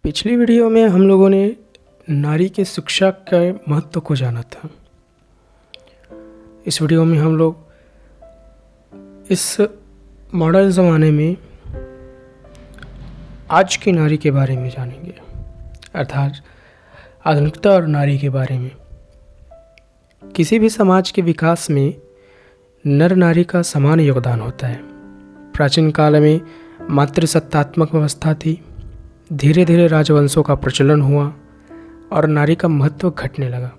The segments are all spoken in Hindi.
पिछली वीडियो में हम लोगों ने नारी के शिक्षा के महत्व को जाना था। इस वीडियो में हम लोग इस मॉडर्न ज़माने में आज की नारी के बारे में जानेंगे, अर्थात आधुनिकता और नारी के बारे में। किसी भी समाज के विकास में नर नारी का समान योगदान होता है। प्राचीन काल में मातृसत्तात्मक व्यवस्था थी। धीरे धीरे राजवंशों का प्रचलन हुआ और नारी का महत्व घटने लगा।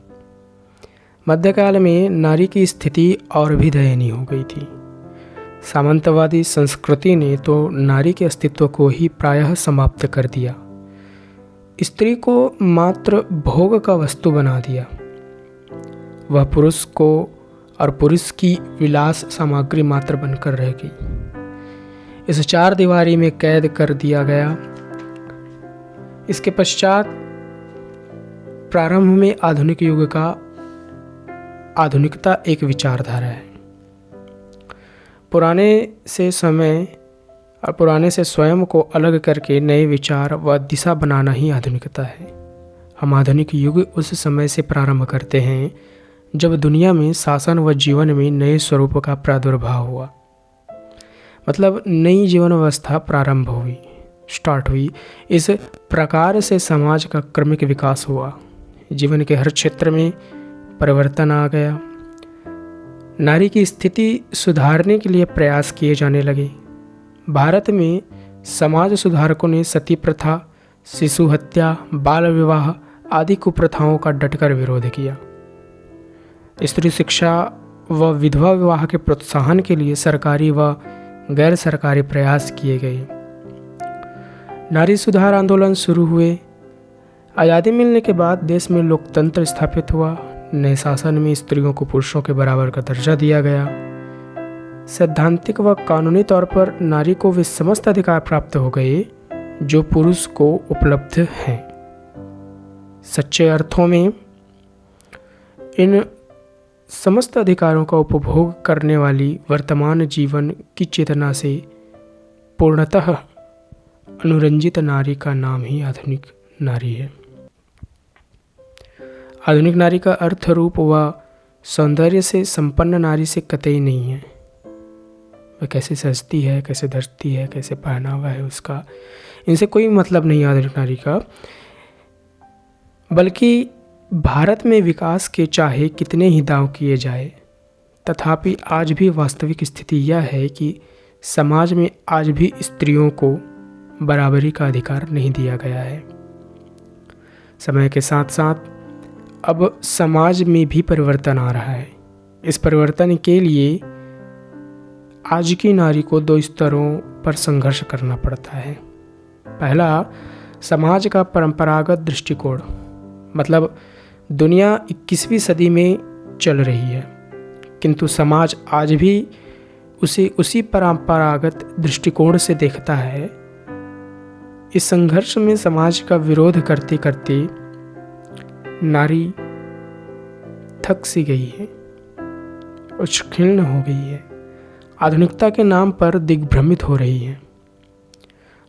मध्यकाल में नारी की स्थिति और भी दयनीय हो गई थी। सामंतवादी संस्कृति ने तो नारी के अस्तित्व को ही प्रायः समाप्त कर दिया। स्त्री को मात्र भोग का वस्तु बना दिया। वह पुरुष को और पुरुष की विलास सामग्री मात्र बनकर रह गई। इस चार दीवारी में कैद कर दिया गया। इसके पश्चात प्रारंभ में आधुनिक युग का आधुनिकता एक विचारधारा है। पुराने से स्वयं को अलग करके नए विचार व दिशा बनाना ही आधुनिकता है। हम आधुनिक युग उस समय से प्रारंभ करते हैं जब दुनिया में शासन व जीवन में नए स्वरूप का प्रादुर्भाव हुआ, मतलब नई जीवन व्यवस्था प्रारंभ हुई, स्टार्ट हुई। इस प्रकार से समाज का क्रमिक विकास हुआ। जीवन के हर क्षेत्र में परिवर्तन आ गया। नारी की स्थिति सुधारने के लिए प्रयास किए जाने लगे। भारत में समाज सुधारकों ने सती प्रथा, शिशु हत्या, बाल विवाह आदि कुप्रथाओं का डटकर विरोध किया। स्त्री शिक्षा व विधवा विवाह के प्रोत्साहन के लिए सरकारी व गैर सरकारी प्रयास किए गए। नारी सुधार आंदोलन शुरू हुए। आज़ादी मिलने के बाद देश में लोकतंत्र स्थापित हुआ। नए शासन में स्त्रियों को पुरुषों के बराबर का दर्जा दिया गया। सैद्धांतिक व कानूनी तौर पर नारी को वे समस्त अधिकार प्राप्त हो गए जो पुरुष को उपलब्ध हैं। सच्चे अर्थों में इन समस्त अधिकारों का उपभोग करने वाली वर्तमान जीवन की चेतना से पूर्णतः अनुरंजित नारी का नाम ही आधुनिक नारी है। आधुनिक नारी का अर्थ रूप व सौंदर्य से संपन्न नारी से कतई नहीं है। वह कैसे सजती है, कैसे धरती है, कैसे पहनावा है उसका, इनसे कोई मतलब नहीं आधुनिक नारी का। बल्कि भारत में विकास के चाहे कितने ही दांव किए जाए, तथापि आज भी वास्तविक स्थिति यह है कि समाज में आज भी स्त्रियों को बराबरी का अधिकार नहीं दिया गया है। समय के साथ साथ अब समाज में भी परिवर्तन आ रहा है। इस परिवर्तन के लिए आज की नारी को दो स्तरों पर संघर्ष करना पड़ता है। पहला, समाज का परंपरागत दृष्टिकोण, मतलब दुनिया 21वीं सदी में चल रही है किंतु समाज आज भी उसे उसी परंपरागत दृष्टिकोण से देखता है। इस संघर्ष में समाज का विरोध करते करते नारी थक सी गई है, उच्छृंखल हो गई है, आधुनिकता के नाम पर दिग्भ्रमित हो रही है।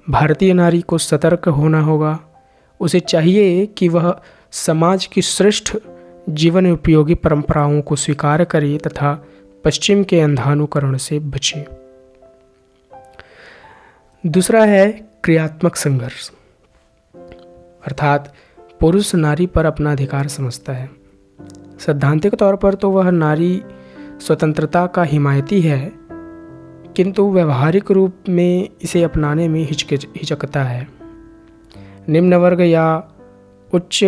भारतीय नारी को सतर्क होना होगा। उसे चाहिए कि वह समाज की श्रेष्ठ जीवन उपयोगी परंपराओं को स्वीकार करे तथा पश्चिम के अंधानुकरण से बचे। दूसरा है क्रियात्मक संघर्ष, अर्थात पुरुष नारी पर अपना अधिकार समझता है। सैद्धांतिक तौर पर तो वह नारी स्वतंत्रता का हिमायती है, किंतु व्यवहारिक रूप में इसे अपनाने में हिचकता है। निम्न वर्ग या उच्च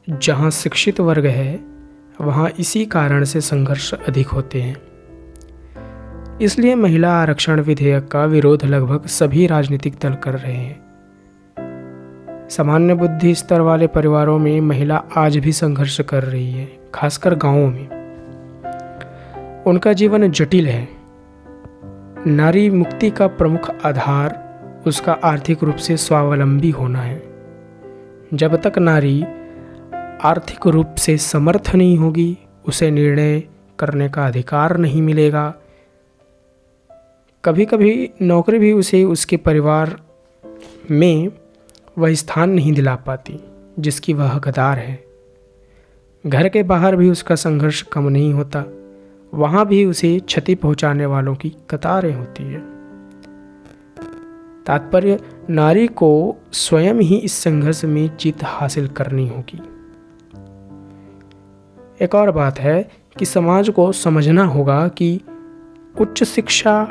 जहाँ शिक्षित वर्ग है वहाँ इसी कारण से संघर्ष अधिक होते हैं। इसलिए महिला आरक्षण विधेयक का विरोध लगभग सभी राजनीतिक दल कर रहे हैं। सामान्य बुद्धि स्तर वाले परिवारों में महिला आज भी संघर्ष कर रही है, खासकर गांवों में। उनका जीवन जटिल है। नारी मुक्ति का प्रमुख आधार उसका आर्थिक रूप से स्वावलंबी होना है। जब तक नारी आर्थिक रूप से समर्थ नहीं होगी, उसे निर्णय करने का अधिकार नहीं मिलेगा। कभी कभी नौकरी भी उसे उसके परिवार में वह स्थान नहीं दिला पाती जिसकी वह हकदार है। घर के बाहर भी उसका संघर्ष कम नहीं होता, वहाँ भी उसे क्षति पहुँचाने वालों की कतारें होती है। तात्पर्य, नारी को स्वयं ही इस संघर्ष में जीत हासिल करनी होगी। एक और बात है कि समाज को समझना होगा कि उच्च शिक्षा,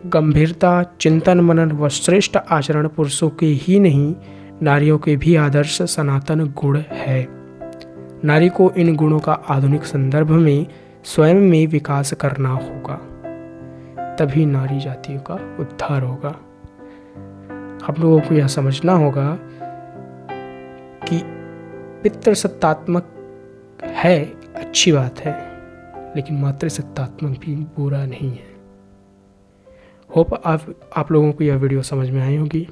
गंभीरता, चिंतन मनन व श्रेष्ठ आचरण पुरुषों के ही नहीं, नारियों के भी आदर्श सनातन गुण है। नारी को इन गुणों का आधुनिक संदर्भ में स्वयं में विकास करना होगा, तभी नारी जातियों का उद्धार होगा। आप लोगों को यह समझना होगा कि पितृसत्तात्मक है, अच्छी बात है, लेकिन मातृसत्तात्मक भी बुरा नहीं है। होप आप लोगों को यह वीडियो समझ में आई होगी।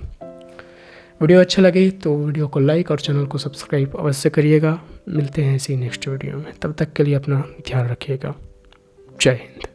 वीडियो अच्छा लगे तो वीडियो को लाइक और चैनल को सब्सक्राइब अवश्य करिएगा। मिलते हैं इसी नेक्स्ट वीडियो में, तब तक के लिए अपना ध्यान रखिएगा। जय हिंद।